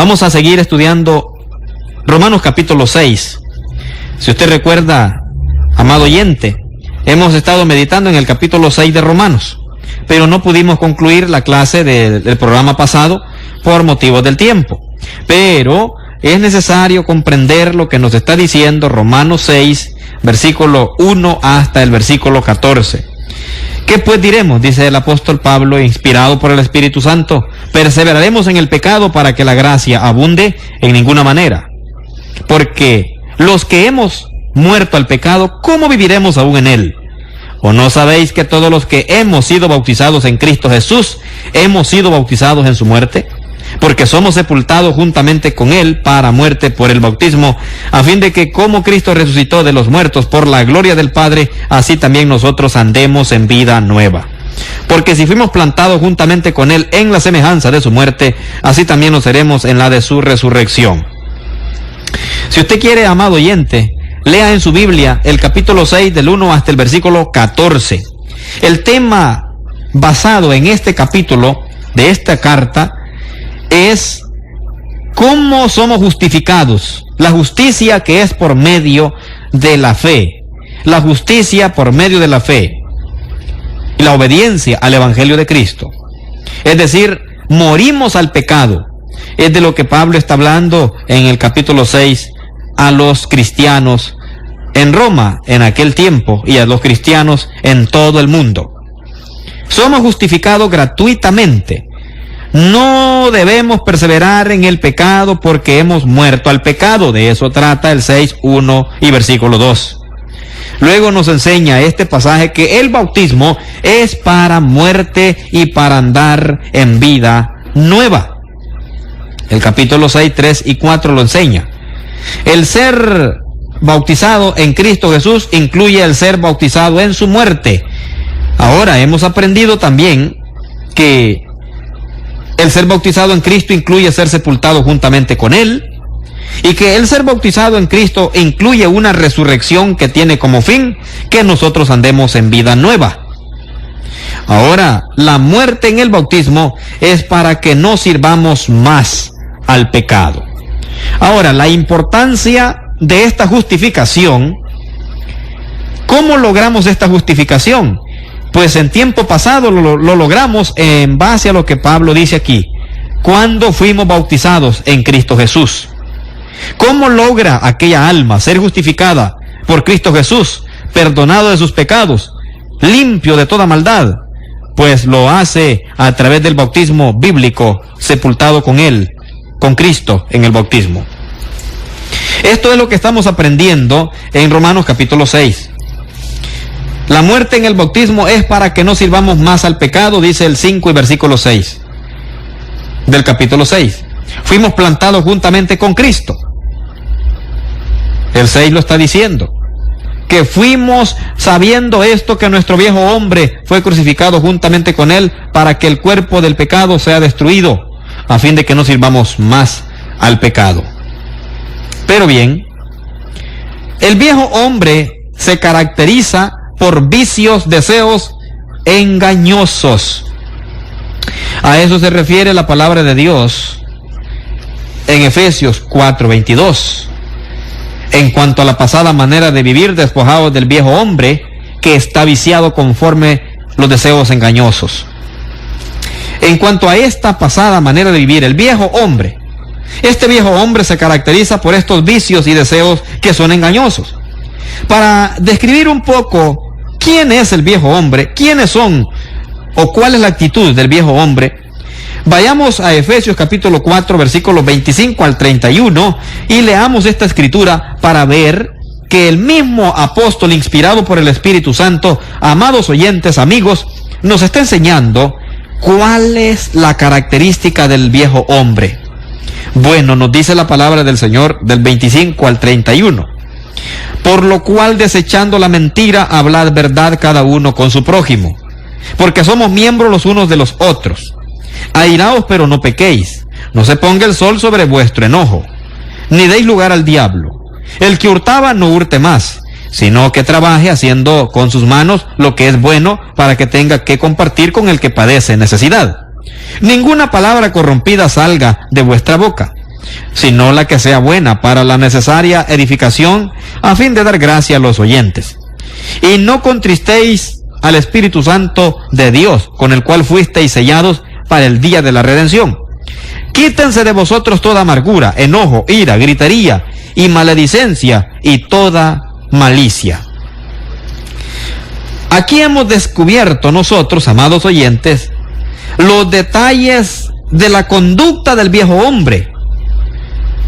Vamos a seguir estudiando Romanos capítulo 6. Si usted recuerda, amado oyente, hemos estado meditando en el capítulo 6 de Romanos, pero no pudimos concluir la clase del programa pasado por motivos del tiempo. Pero es necesario comprender lo que nos está diciendo Romanos 6, versículo 1 hasta el versículo 14. ¿Qué pues diremos? Dice el apóstol Pablo, inspirado por el Espíritu Santo. ¿Perseveraremos en el pecado para que la gracia abunde? En ninguna manera. Porque los que hemos muerto al pecado, ¿cómo viviremos aún en él? ¿O no sabéis que todos los que hemos sido bautizados en Cristo Jesús, hemos sido bautizados en su muerte? Porque somos sepultados juntamente con él para muerte por el bautismo, a fin de que como Cristo resucitó de los muertos por la gloria del Padre, así también nosotros andemos en vida nueva. Porque si fuimos plantados juntamente con él en la semejanza de su muerte, así también nos seremos en la de su resurrección. Si usted quiere, amado oyente, lea en su Biblia el capítulo 6 del 1 hasta el versículo 14. El tema basado en este capítulo de esta carta es cómo somos justificados, la justicia que es por medio de la fe, la justicia por medio de la fe y la obediencia al Evangelio de Cristo. Es decir, morimos al pecado. Es de lo que Pablo está hablando en el capítulo 6 a los cristianos en Roma en aquel tiempo y a los cristianos en todo el mundo. Somos justificados gratuitamente. No debemos perseverar en el pecado porque hemos muerto al pecado. De eso trata el 6:1 y versículo 2. Luego nos enseña este pasaje que el bautismo es para muerte y para andar en vida nueva. El capítulo 6, 3 y 4 lo enseña. El ser bautizado en Cristo Jesús incluye el ser bautizado en su muerte. Ahora hemos aprendido también que el ser bautizado en Cristo incluye ser sepultado juntamente con él, y que el ser bautizado en Cristo incluye una resurrección que tiene como fin que nosotros andemos en vida nueva. Ahora, la muerte en el bautismo es para que no sirvamos más al pecado. Ahora, la importancia de esta justificación, ¿cómo logramos esta justificación? Pues en tiempo pasado lo logramos en base a lo que Pablo dice aquí, cuando fuimos bautizados en Cristo Jesús. ¿Cómo logra aquella alma ser justificada por Cristo Jesús, perdonado de sus pecados, limpio de toda maldad? Pues lo hace a través del bautismo bíblico, sepultado con él, con Cristo en el bautismo. Esto es lo que estamos aprendiendo en Romanos capítulo 6. La muerte en el bautismo es para que no sirvamos más al pecado, dice el 5 y versículo 6 del capítulo 6. Fuimos plantados juntamente con Cristo. El 6 lo está diciendo, que fuimos sabiendo esto, que nuestro viejo hombre fue crucificado juntamente con él para que el cuerpo del pecado sea destruido, a fin de que no sirvamos más al pecado. Pero bien, el viejo hombre se caracteriza por vicios, deseos engañosos. A eso se refiere la palabra de Dios en Efesios 4:22. En cuanto a la pasada manera de vivir, despojados del viejo hombre que está viciado conforme los deseos engañosos. En cuanto a esta pasada manera de vivir, el viejo hombre, este viejo hombre se caracteriza por estos vicios y deseos que son engañosos. Para describir un poco quién es el viejo hombre, quiénes son o cuál es la actitud del viejo hombre, vayamos a Efesios capítulo 4, versículos 25 al 31 y leamos esta escritura para ver que el mismo apóstol inspirado por el Espíritu Santo, amados oyentes, amigos, nos está enseñando cuál es la característica del viejo hombre. Bueno, nos dice la palabra del Señor del 25 al 31. Por lo cual, desechando la mentira, hablad verdad cada uno con su prójimo, porque somos miembros los unos de los otros. Airaos, pero no pequéis. No se ponga el sol sobre vuestro enojo, ni deis lugar al diablo. El que hurtaba, no hurte más, sino que trabaje haciendo con sus manos lo que es bueno, para que tenga que compartir con el que padece necesidad. Ninguna palabra corrompida salga de vuestra boca, sino la que sea buena para la necesaria edificación, a fin de dar gracia a los oyentes. Y no contristéis al Espíritu Santo de Dios, con el cual fuisteis sellados para el día de la redención. Quítense de vosotros toda amargura, enojo, ira, gritería y maledicencia y toda malicia. Aquí hemos descubierto nosotros, amados oyentes, los detalles de la conducta del viejo hombre.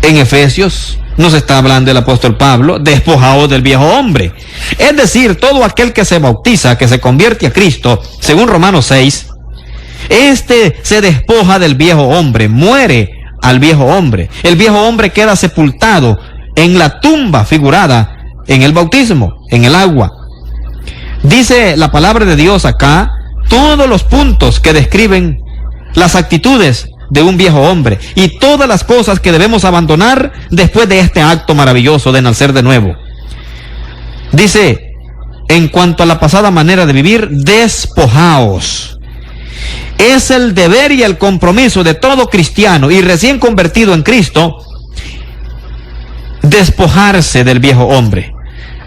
En Efesios nos está hablando el apóstol Pablo, despojados del viejo hombre. Es decir, todo aquel que se bautiza, que se convierte a Cristo, según Romanos 6, se despoja del viejo hombre, muere al viejo hombre. El viejo hombre queda sepultado en la tumba figurada en el bautismo, en el agua. Dice la palabra de Dios acá todos los puntos que describen las actitudes de un viejo hombre y todas las cosas que debemos abandonar después de este acto maravilloso de nacer de nuevo. Dice, en cuanto a la pasada manera de vivir, despojaos. Es el deber y el compromiso de todo cristiano y recién convertido en Cristo despojarse del viejo hombre.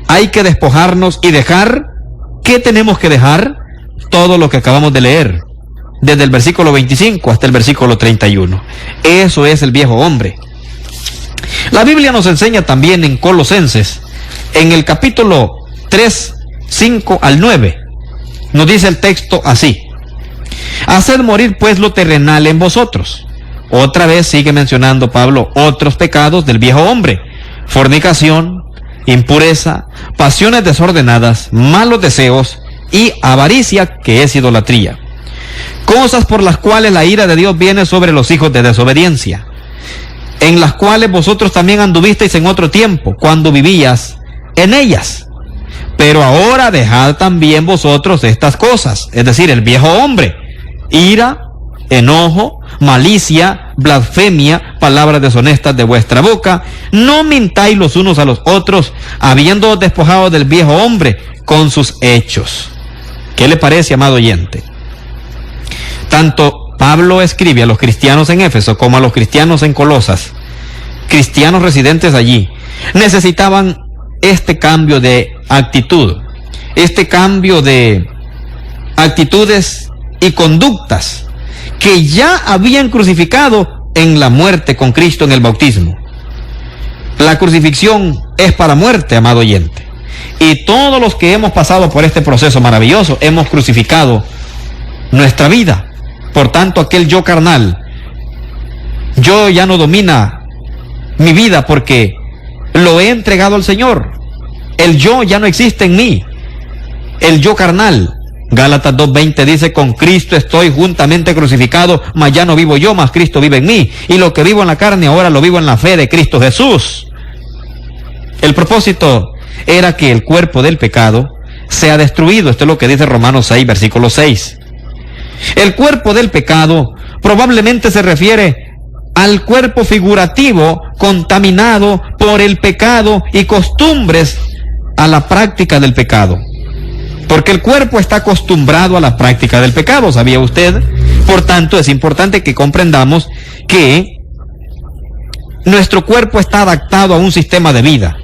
Hay que despojarnos y dejar. ¿Qué tenemos que dejar? Todo lo que acabamos de leer, desde el versículo 25 hasta el versículo 31. Eso es el viejo hombre. La Biblia nos enseña también en Colosenses, en el capítulo 3, 5 al 9, nos dice el texto así: haced morir pues lo terrenal en vosotros. Otra vez sigue mencionando Pablo otros pecados del viejo hombre: fornicación, impureza, pasiones desordenadas, malos deseos y avaricia, que es idolatría. Cosas por las cuales la ira de Dios viene sobre los hijos de desobediencia, en las cuales vosotros también anduvisteis en otro tiempo, cuando vivías en ellas. Pero ahora dejad también vosotros estas cosas, es decir, el viejo hombre: ira, enojo, malicia, blasfemia, palabras deshonestas de vuestra boca. No mintáis los unos a los otros, habiendo despojado del viejo hombre con sus hechos. ¿Qué le parece, amado oyente? Tanto Pablo escribe a los cristianos en Éfeso como a los cristianos en Colosas, cristianos residentes allí, necesitaban este cambio de actitud, este cambio de actitudes y conductas que ya habían crucificado en la muerte con Cristo en el bautismo. La crucifixión es para muerte, amado oyente. Y todos los que hemos pasado por este proceso maravilloso hemos crucificado nuestra vida. Por tanto, aquel yo carnal, yo ya no domina mi vida porque lo he entregado al Señor. El yo ya no existe en mí. El yo carnal. Gálatas 2:20 dice: con Cristo estoy juntamente crucificado, mas ya no vivo yo, mas Cristo vive en mí. Y lo que vivo en la carne ahora lo vivo en la fe de Cristo Jesús. El propósito era que el cuerpo del pecado sea destruido. Esto es lo que dice Romanos 6, versículo 6. El cuerpo del pecado probablemente se refiere al cuerpo figurativo contaminado por el pecado y costumbres a la práctica del pecado. Porque el cuerpo está acostumbrado a la práctica del pecado, ¿sabía usted? Por tanto, es importante que comprendamos que nuestro cuerpo está adaptado a un sistema de vida,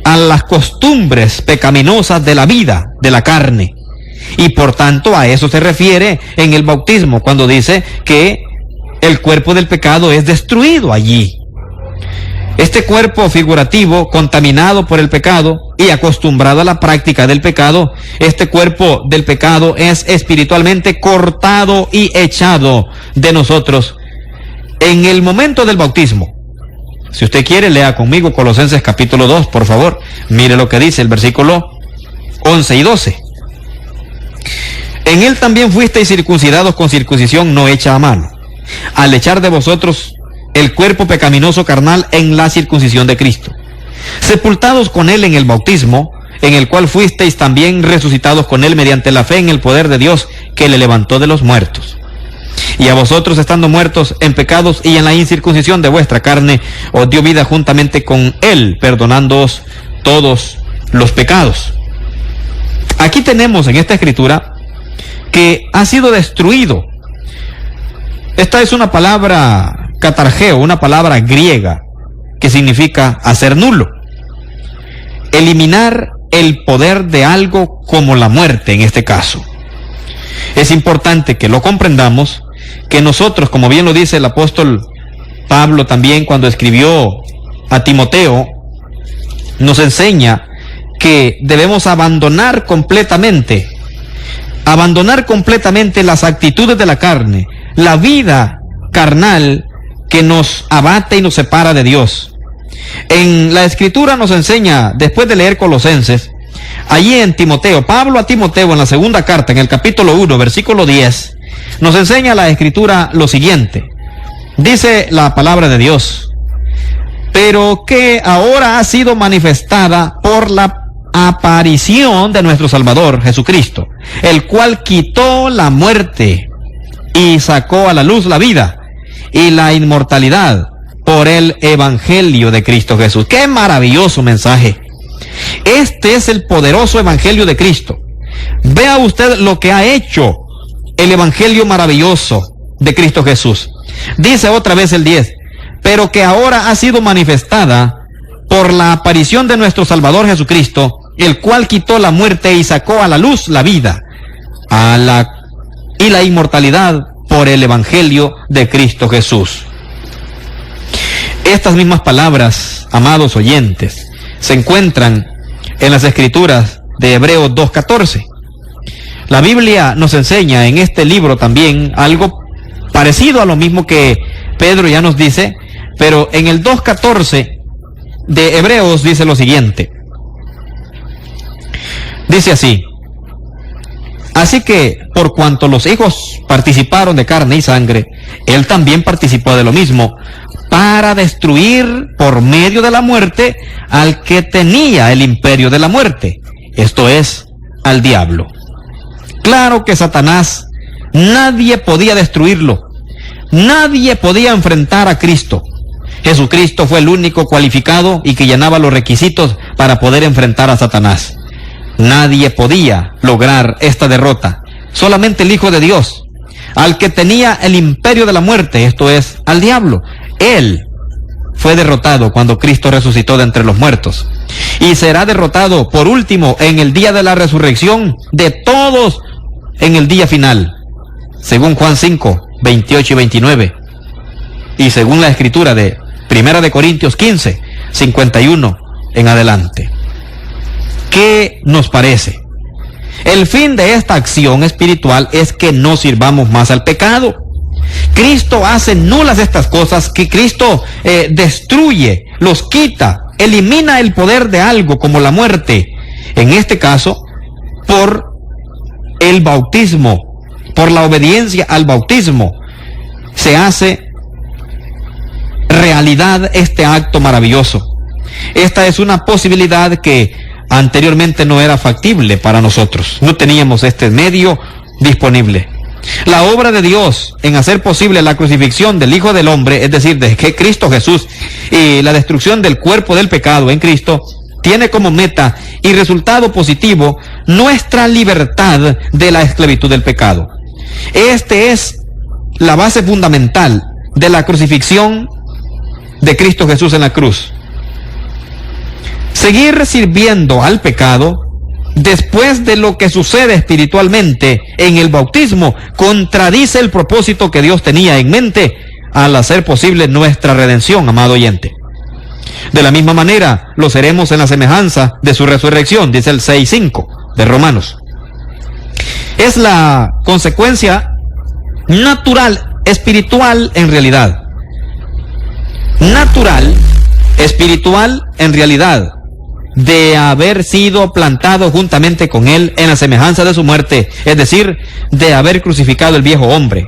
a las costumbres pecaminosas de la vida, de la carne. Y por tanto, a eso se refiere en el bautismo, cuando dice que el cuerpo del pecado es destruido allí. Este cuerpo figurativo, contaminado por el pecado y acostumbrado a la práctica del pecado, este cuerpo del pecado es espiritualmente cortado y echado de nosotros en el momento del bautismo. Si usted quiere, lea conmigo Colosenses capítulo 2, por favor. Mire lo que dice el versículo 11 y 12. En él también fuisteis circuncidados con circuncisión no hecha a mano, al echar de vosotros el cuerpo pecaminoso carnal en la circuncisión de Cristo, sepultados con él en el bautismo, en el cual fuisteis también resucitados con él mediante la fe en el poder de Dios que le levantó de los muertos. Y a vosotros, estando muertos en pecados y en la incircuncisión de vuestra carne, os dio vida juntamente con él, perdonándoos todos los pecados. Aquí tenemos en esta escritura que ha sido destruido. Esta es una palabra catargeo, una palabra griega que significa hacer nulo. Eliminar el poder de algo como la muerte en este caso. Es importante que lo comprendamos, que nosotros, como bien lo dice el apóstol Pablo también cuando escribió a Timoteo, nos enseña que debemos abandonar completamente las actitudes de la carne, la vida carnal que nos abate y nos separa de Dios. En la Escritura nos enseña, después de leer Colosenses, allí en Timoteo, Pablo a Timoteo en la segunda carta, en el capítulo 1, versículo 10, nos enseña la Escritura lo siguiente. Dice la palabra de Dios: pero que ahora ha sido manifestada por la aparición de nuestro Salvador Jesucristo, el cual quitó la muerte y sacó a la luz la vida y la inmortalidad por el Evangelio de Cristo Jesús. ¡Qué maravilloso mensaje! Este es el poderoso Evangelio de Cristo. Vea usted lo que ha hecho el Evangelio maravilloso de Cristo Jesús. Dice otra vez el 10, pero que ahora ha sido manifestada por la aparición de nuestro Salvador Jesucristo, el cual quitó la muerte y sacó a la luz la vida y la inmortalidad por el Evangelio de Cristo Jesús. Estas mismas palabras, amados oyentes, se encuentran en las Escrituras de Hebreos 2:14. La Biblia nos enseña en este libro también algo parecido a lo mismo que Pedro ya nos dice, pero en el 2:14 de Hebreos dice lo siguiente. Dice así: así que por cuanto los hijos participaron de carne y sangre, él también participó de lo mismo, para destruir por medio de la muerte al que tenía el imperio de la muerte, esto es, al diablo. Claro que Satanás, nadie podía destruirlo, nadie podía enfrentar a Cristo. Jesucristo fue el único cualificado y que llenaba los requisitos para poder enfrentar a Satanás. Nadie podía lograr esta derrota, solamente el Hijo de Dios, al que tenía el imperio de la muerte, esto es, al diablo. Él fue derrotado cuando Cristo resucitó de entre los muertos, y será derrotado por último en el día de la resurrección de todos, en el día final, según Juan 5, 28 y 29, y según la Escritura de 1 de Corintios 15, 51 en adelante. ¿Qué nos parece? El fin de esta acción espiritual es que no sirvamos más al pecado. Cristo hace nulas estas cosas, que Cristo destruye, los quita, elimina el poder de algo como la muerte, en este caso por el bautismo, por la obediencia al bautismo, se hace realidad este acto maravilloso. Esta es una posibilidad que anteriormente no era factible para nosotros, no teníamos este medio disponible. La obra de Dios en hacer posible la crucifixión del Hijo del Hombre, es decir, de Cristo Jesús, y la destrucción del cuerpo del pecado en Cristo, tiene como meta y resultado positivo nuestra libertad de la esclavitud del pecado. Este es la base fundamental de la crucifixión de Cristo Jesús en la cruz. Seguir sirviendo al pecado después de lo que sucede espiritualmente en el bautismo contradice el propósito que Dios tenía en mente al hacer posible nuestra redención, amado oyente. De la misma manera lo seremos en la semejanza de su resurrección, dice el 6:5 de Romanos. Es la consecuencia natural, espiritual en realidad. Natural, espiritual en realidad, de haber sido plantado juntamente con él en la semejanza de su muerte, es decir, de haber crucificado el viejo hombre.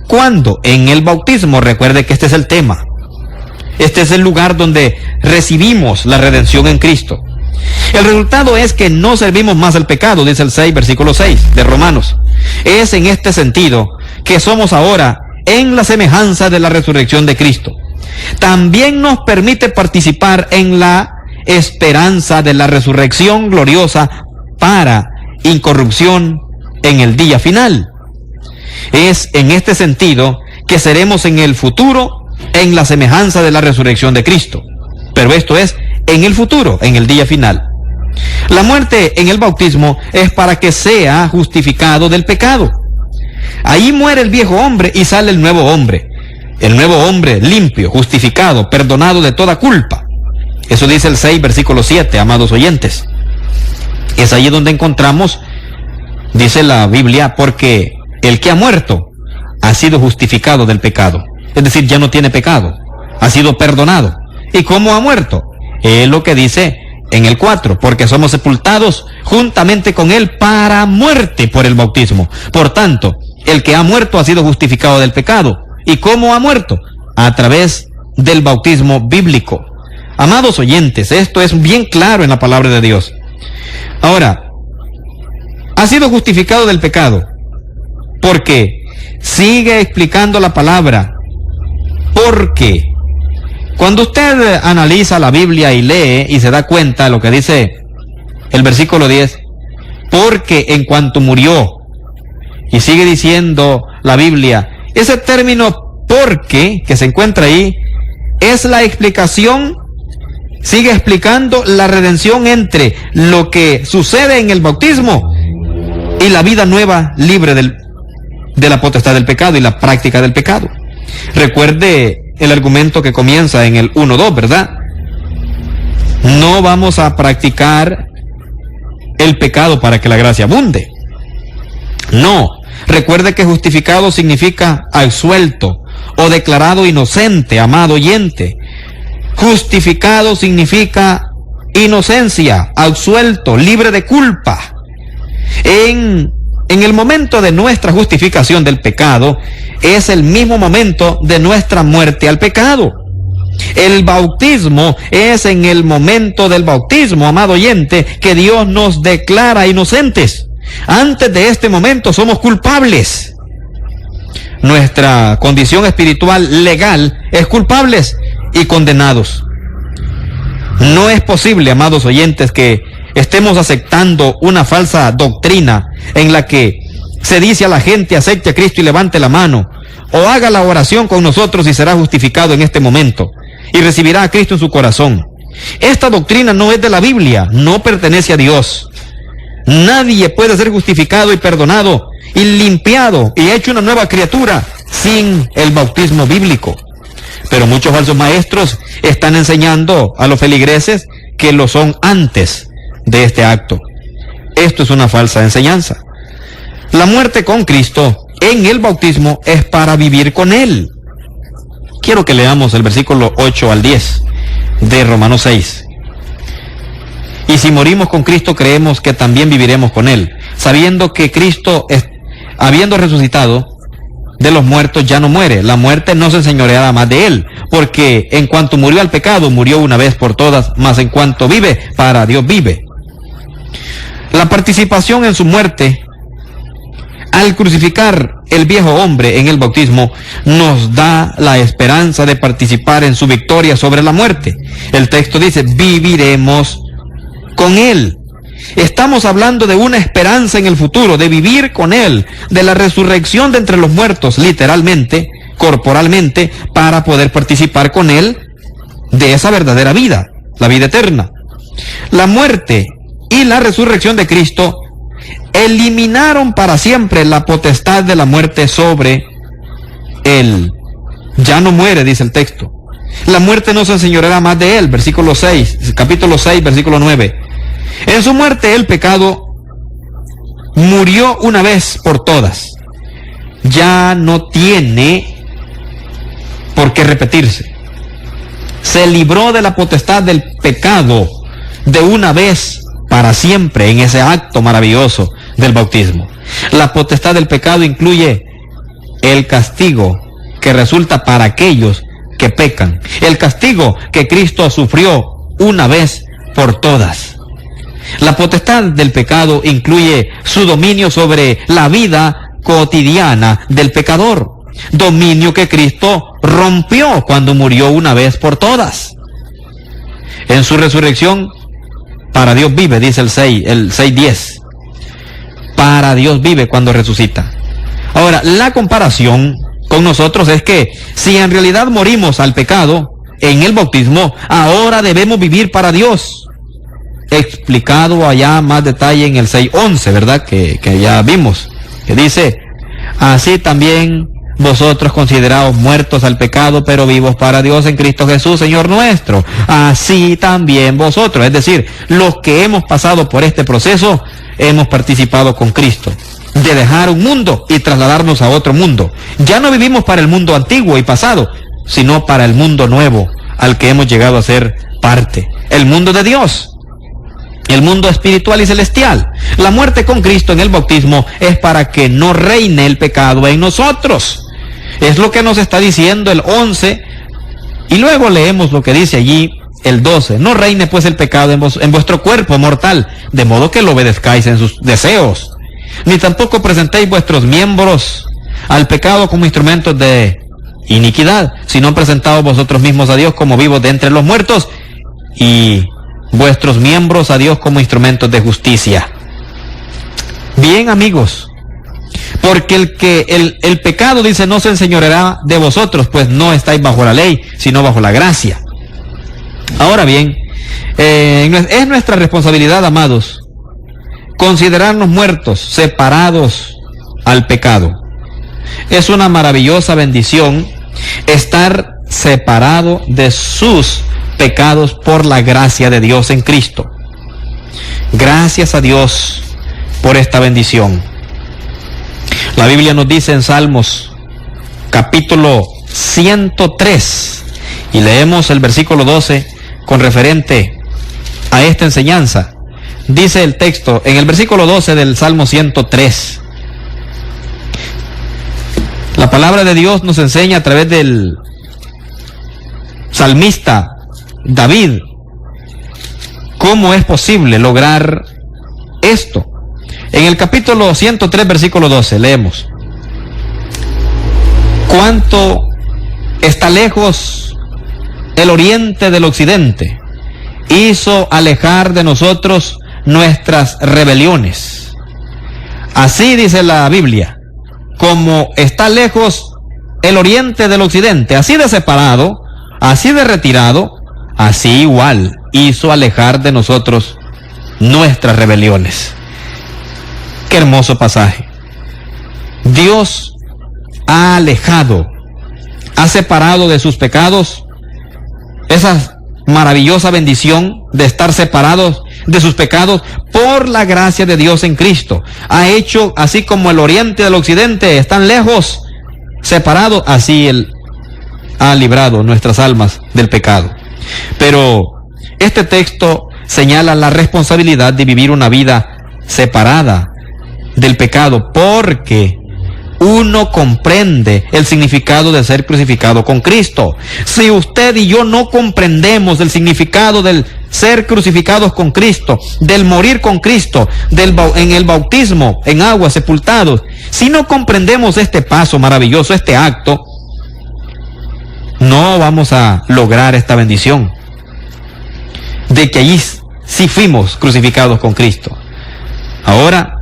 ¿Cuándo? En el bautismo. Recuerde que este es el tema. Este es el lugar donde recibimos la redención en Cristo. El resultado es que no servimos más al pecado, dice el 6, versículo 6 de Romanos. Es en este sentido que somos ahora en la semejanza de la resurrección de Cristo. También nos permite participar en la esperanza de la resurrección gloriosa para incorrupción en el día final. Es en este sentido que seremos en el futuro en la semejanza de la resurrección de Cristo. Pero esto es en el futuro, en el día final. La muerte en el bautismo es para que sea justificado del pecado. Ahí muere el viejo hombre y sale el nuevo hombre. El nuevo hombre limpio, justificado, perdonado de toda culpa. Eso dice el 6, versículo 7, amados oyentes. Es ahí donde encontramos, dice la Biblia, porque el que ha muerto ha sido justificado del pecado. Es decir, ya no tiene pecado, ha sido perdonado. ¿Y cómo ha muerto? Es lo que dice en el 4, porque somos sepultados juntamente con él para muerte por el bautismo. Por tanto, el que ha muerto ha sido justificado del pecado. ¿Y cómo ha muerto? A través del bautismo bíblico. Amados oyentes, esto es bien claro en la palabra de Dios. Ahora, ha sido justificado del pecado, porque sigue explicando la palabra. Porque cuando usted analiza la Biblia y lee y se da cuenta de lo que dice el versículo 10, porque en cuanto murió, y sigue diciendo la Biblia, ese término porque que se encuentra ahí es la explicación, sigue explicando la redención entre lo que sucede en el bautismo y la vida nueva libre de la potestad del pecado y la práctica del pecado. Recuerde el argumento que comienza en el 1:2, ¿verdad? No vamos a practicar el pecado para que la gracia abunde. No. Recuerde que justificado significa absuelto o declarado inocente, amado oyente. Justificado significa inocencia, absuelto, libre de culpa. En el momento de nuestra justificación del pecado, es el mismo momento de nuestra muerte al pecado. El bautismo es en el momento del bautismo, amado oyente, que Dios nos declara inocentes. Antes de este momento somos culpables. Nuestra condición espiritual legal es culpables y condenados. No es posible, amados oyentes, que estemos aceptando una falsa doctrina en la que se dice a la gente: acepte a Cristo y levante la mano, o haga la oración con nosotros y será justificado en este momento y recibirá a Cristo en su corazón. Esta doctrina no es de la Biblia, no pertenece a Dios. Nadie puede ser justificado y perdonado y limpiado y hecho una nueva criatura sin el bautismo bíblico. Pero muchos falsos maestros están enseñando a los feligreses que lo son antes de este acto. Esto es una falsa enseñanza. La muerte con Cristo en el bautismo es para vivir con Él. Quiero que leamos el versículo 8 al 10 de Romanos 6. Y si morimos con Cristo, creemos que también viviremos con Él, sabiendo que Cristo, habiendo resucitado de los muertos, ya no muere. La muerte no se enseñoreará más de Él, porque en cuanto murió al pecado, murió una vez por todas, mas en cuanto vive, para Dios vive. La participación en su muerte, al crucificar el viejo hombre en el bautismo, nos da la esperanza de participar en su victoria sobre la muerte. El texto dice: viviremos con Él. Estamos hablando de una esperanza en el futuro, de vivir con Él, de la resurrección de entre los muertos, literalmente, corporalmente, para poder participar con Él de esa verdadera vida, la vida eterna. La muerte y la resurrección de Cristo eliminaron para siempre la potestad de la muerte sobre Él. Ya no muere, dice el texto. La muerte no se enseñoreará más de Él, versículo 6, capítulo 6, versículo 9. En su muerte el pecado murió una vez por todas. Ya no tiene por qué repetirse. Se libró de la potestad del pecado de una vez para siempre en ese acto maravilloso del bautismo. La potestad del pecado incluye el castigo que resulta para aquellos que pecan. El castigo que Cristo sufrió una vez por todas. La potestad del pecado incluye su dominio sobre la vida cotidiana del pecador. Dominio que Cristo rompió cuando murió una vez por todas. En su resurrección, para Dios vive, dice el 6:10. Para Dios vive cuando resucita. Ahora, la comparación con nosotros es que si en realidad morimos al pecado en el bautismo, ahora debemos vivir para Dios. Explicado allá más detalle en el 6:11, ¿verdad? Que ya vimos, que dice: así también vosotros consideraos muertos al pecado, pero vivos para Dios en Cristo Jesús, Señor nuestro. Así también vosotros, es decir, los que hemos pasado por este proceso, hemos participado con Cristo, de dejar un mundo y trasladarnos a otro mundo. Ya no vivimos para el mundo antiguo y pasado, sino para el mundo nuevo, al que hemos llegado a ser parte, el mundo de Dios, el mundo espiritual y celestial. La muerte con Cristo en el bautismo es para que no reine el pecado en nosotros. Es lo que nos está diciendo el 11, y luego leemos lo que dice allí el 12. No reine pues el pecado en vuestro cuerpo mortal, de modo que lo obedezcáis en sus deseos, ni tampoco presentéis vuestros miembros al pecado como instrumentos de iniquidad, sino presentaos vosotros mismos a Dios como vivos de entre los muertos, y vuestros miembros a Dios como instrumentos de justicia. Bien, amigos, porque el pecado, dice, no se enseñoreará de vosotros, pues no estáis bajo la ley, sino bajo la gracia. Ahora bien, es nuestra responsabilidad, amados, considerarnos muertos, separados al pecado. Es una maravillosa bendición estar separado de sus pecados por la gracia de Dios en Cristo. Gracias a Dios por esta bendición. La Biblia nos dice en Salmos capítulo 103, y leemos el versículo 12 con referente a esta enseñanza. Dice el texto en el versículo 12 del Salmo 103. La palabra de Dios nos enseña a través del salmista David cómo es posible lograr esto. En el capítulo 103, versículo 12, leemos: cuánto está lejos el oriente del occidente, hizo alejar de nosotros nuestras rebeliones. Así dice la Biblia, como está lejos el oriente del occidente, así de separado, así de retirado, así igual hizo alejar de nosotros nuestras rebeliones. Qué hermoso pasaje. Dios ha alejado, ha separado de sus pecados, esa maravillosa bendición de estar separados de sus pecados por la gracia de Dios en Cristo. Ha hecho, así como el oriente del occidente están lejos, separados, así Él ha librado nuestras almas del pecado. Pero este texto señala la responsabilidad de vivir una vida separada del pecado, porque uno comprende el significado de ser crucificado con Cristo. Si usted y yo no comprendemos el significado del ser crucificados con Cristo, del morir con Cristo, en el bautismo, en agua, sepultados, si no comprendemos este paso maravilloso, este acto, no vamos a lograr esta bendición de que allí sí fuimos crucificados con Cristo. Ahora,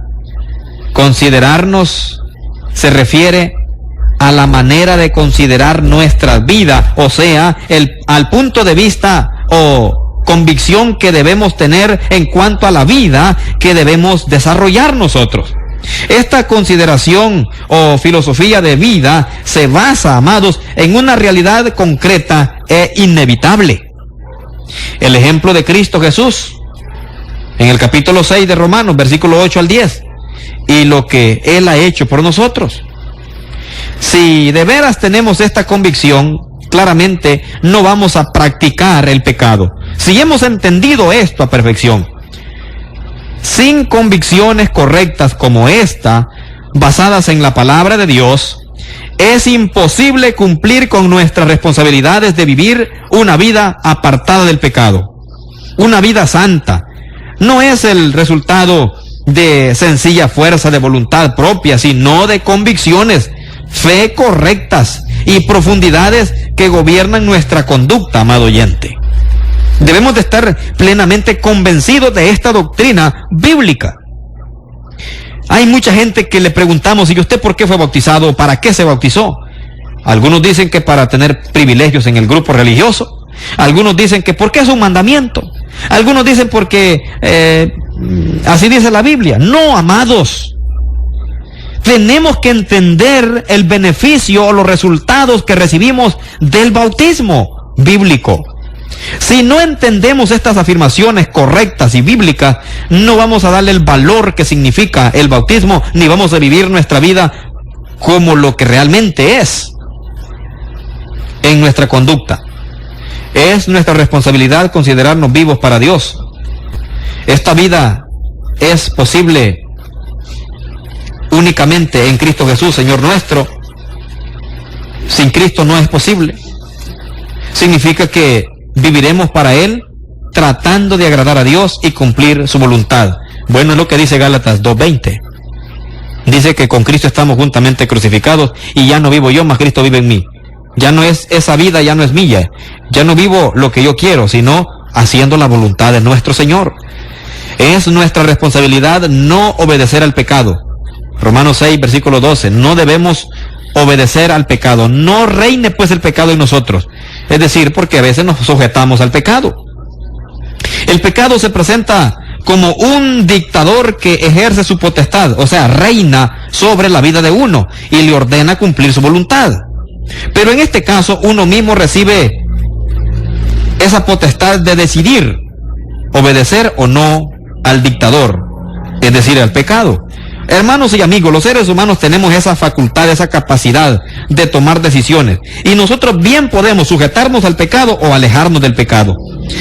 considerarnos se refiere a la manera de considerar nuestra vida, o sea, al punto de vista o convicción que debemos tener en cuanto a la vida que debemos desarrollar nosotros. Esta consideración o filosofía de vida se basa, amados, en una realidad concreta e inevitable. El ejemplo de Cristo Jesús, en el capítulo 6 de Romanos, versículo 8 al 10, y lo que Él ha hecho por nosotros. Si de veras tenemos esta convicción, claramente no vamos a practicar el pecado. Si hemos entendido esto a perfección, sin convicciones correctas como esta, basadas en la palabra de Dios, es imposible cumplir con nuestras responsabilidades de vivir una vida apartada del pecado, una vida santa. No es el resultado de sencilla fuerza de voluntad propia, sino de convicciones, fe correctas y profundidades que gobiernan nuestra conducta, amado oyente. Debemos de estar plenamente convencidos de esta doctrina bíblica. Hay mucha gente que le preguntamos: ¿y usted por qué fue bautizado? ¿Para qué se bautizó? Algunos dicen que para tener privilegios en el grupo religioso. Algunos dicen que porque es un mandamiento. Algunos dicen porque así dice la Biblia. No, amados. Tenemos que entender el beneficio o los resultados que recibimos del bautismo bíblico. Si no entendemos estas afirmaciones correctas y bíblicas, no vamos a darle el valor que significa el bautismo, ni vamos a vivir nuestra vida como lo que realmente es en nuestra conducta. Es nuestra responsabilidad considerarnos vivos para Dios. Esta vida es posible únicamente en Cristo Jesús, Señor nuestro. Sin Cristo no es posible. Significa que viviremos para Él tratando de agradar a Dios y cumplir su voluntad. Bueno, es lo que dice Gálatas 2:20. Dice que con Cristo estamos juntamente crucificados y ya no vivo yo, mas Cristo vive en mí. Ya no es esa vida, ya no es mía. Ya no vivo lo que yo quiero, sino haciendo la voluntad de nuestro Señor. Es nuestra responsabilidad no obedecer al pecado. Romanos 6, versículo 12. No debemos obedecer al pecado. No reine pues el pecado en nosotros. Es decir, porque a veces nos sujetamos al pecado. El pecado se presenta como un dictador que ejerce su potestad, o sea, reina sobre la vida de uno y le ordena cumplir su voluntad. Pero en este caso, uno mismo recibe esa potestad de decidir obedecer o no al dictador, es decir, al pecado. Hermanos y amigos, los seres humanos tenemos esa facultad, esa capacidad de tomar decisiones. Y nosotros bien podemos sujetarnos al pecado o alejarnos del pecado.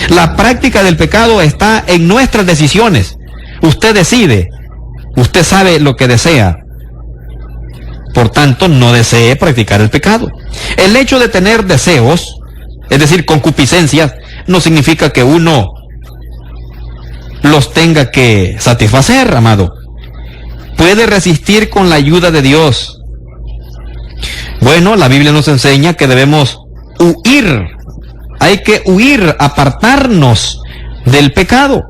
La práctica del pecado está en nuestras decisiones. Usted decide, usted sabe lo que desea. Por tanto, no desee practicar el pecado. El hecho de tener deseos, es decir, concupiscencias, no significa que uno los tenga que satisfacer, amado. Puede resistir con la ayuda de Dios. Bueno, la Biblia nos enseña que debemos huir. Hay que huir, apartarnos del pecado.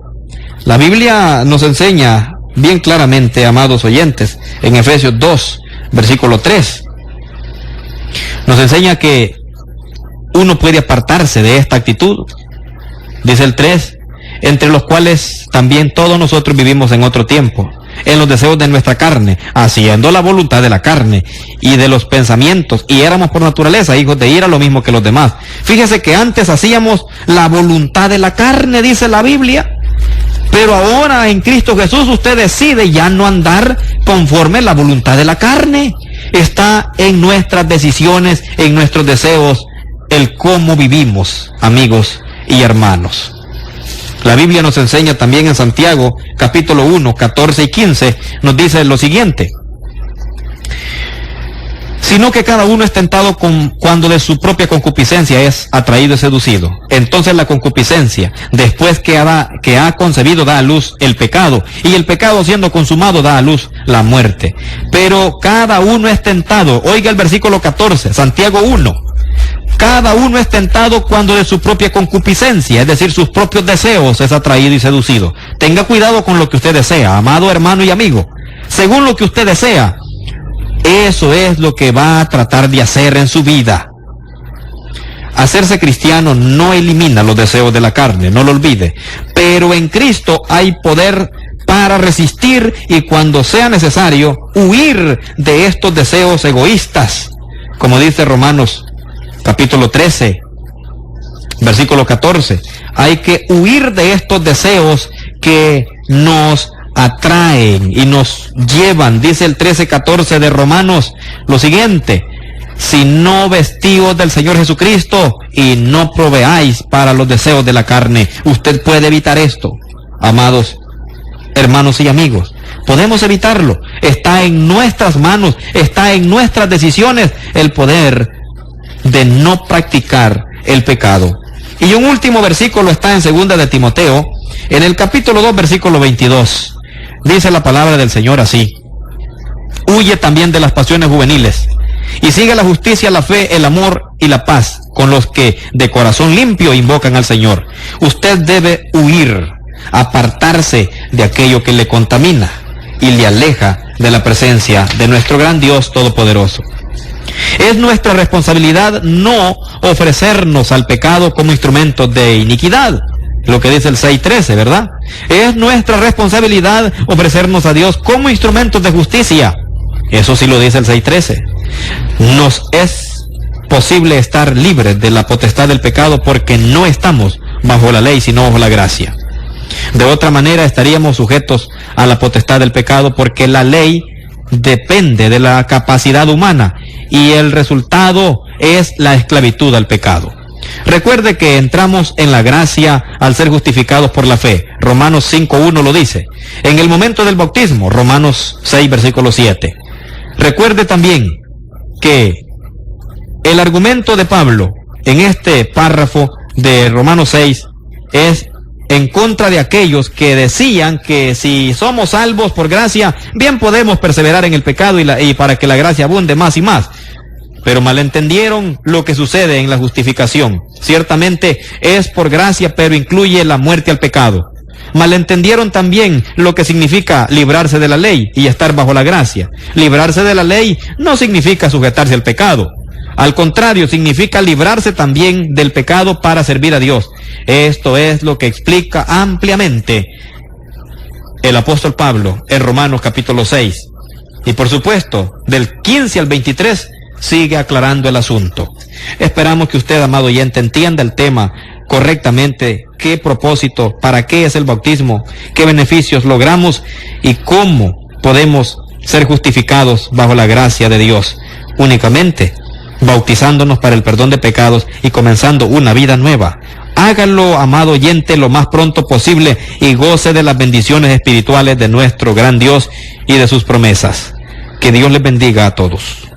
La Biblia nos enseña bien claramente, amados oyentes, en Efesios 2, versículo 3. Nos enseña que uno puede apartarse de esta actitud. Dice el 3, entre los cuales también todos nosotros vivimos en otro tiempo, en los deseos de nuestra carne, haciendo la voluntad de la carne y de los pensamientos, y éramos por naturaleza hijos de ira, lo mismo que los demás. Fíjese que antes hacíamos la voluntad de la carne, dice la Biblia, pero ahora en Cristo Jesús usted decide ya no andar conforme a la voluntad de la carne. Está en nuestras decisiones, en nuestros deseos, el cómo vivimos, amigos y hermanos. La Biblia nos enseña también en Santiago, capítulo 1, 14 y 15, nos dice lo siguiente: sino que cada uno es tentado cuando de su propia concupiscencia es atraído y seducido. Entonces la concupiscencia, después que ha concebido, da a luz el pecado, y el pecado siendo consumado da a luz la muerte. Pero cada uno es tentado, oiga el versículo 14, Santiago 1, cada uno es tentado cuando de su propia concupiscencia, es decir, sus propios deseos, es atraído y seducido. Tenga cuidado con lo que usted desea, amado hermano y amigo. Según lo que usted desea, eso es lo que va a tratar de hacer en su vida. Hacerse cristiano no elimina los deseos de la carne, no lo olvide. Pero en Cristo hay poder para resistir y cuando sea necesario, huir de estos deseos egoístas. Como dice Romanos capítulo 13, versículo 14. Hay que huir de estos deseos que nos atraen y nos llevan. Dice el 13:14 de Romanos lo siguiente: sino vestidos del Señor Jesucristo y no proveáis para los deseos de la carne. Usted puede evitar esto, amados hermanos y amigos. Podemos evitarlo. Está en nuestras manos, está en nuestras decisiones el poder de no practicar el pecado. Y un último versículo está en 2 de Timoteo, en el capítulo 2, versículo 22. Dice la palabra del Señor así: huye también de las pasiones juveniles y sigue la justicia, la fe, el amor y la paz con los que de corazón limpio invocan al Señor. Usted debe huir, apartarse de aquello que le contamina y le aleja de la presencia de nuestro gran Dios Todopoderoso. Es nuestra responsabilidad no ofrecernos al pecado como instrumentos de iniquidad, lo que dice el 6:13, ¿verdad? Es nuestra responsabilidad ofrecernos a Dios como instrumentos de justicia. Eso sí lo dice el 6:13. Nos es posible estar libres de la potestad del pecado porque no estamos bajo la ley, sino bajo la gracia. De otra manera estaríamos sujetos a la potestad del pecado porque la ley depende de la capacidad humana y el resultado es la esclavitud al pecado. Recuerde que entramos en la gracia al ser justificados por la fe. Romanos 5:1 lo dice. En el momento del bautismo, Romanos 6, versículo 7. Recuerde también que el argumento de Pablo en este párrafo de Romanos 6 es en contra de aquellos que decían que si somos salvos por gracia, bien podemos perseverar en el pecado y para que la gracia abunde más y más. Pero malentendieron lo que sucede en la justificación. Ciertamente es por gracia, pero incluye la muerte al pecado. Malentendieron también lo que significa librarse de la ley y estar bajo la gracia. Librarse de la ley no significa sujetarse al pecado. Al contrario, significa librarse también del pecado para servir a Dios. Esto es lo que explica ampliamente el apóstol Pablo en Romanos capítulo 6. Y por supuesto, del 15 al 23 sigue aclarando el asunto. Esperamos que usted, amado oyente, entienda el tema correctamente, qué propósito, para qué es el bautismo, qué beneficios logramos y cómo podemos ser justificados bajo la gracia de Dios. Únicamente bautizándonos para el perdón de pecados y comenzando una vida nueva. Hágalo, amado oyente, lo más pronto posible y goce de las bendiciones espirituales de nuestro gran Dios y de sus promesas. Que Dios les bendiga a todos.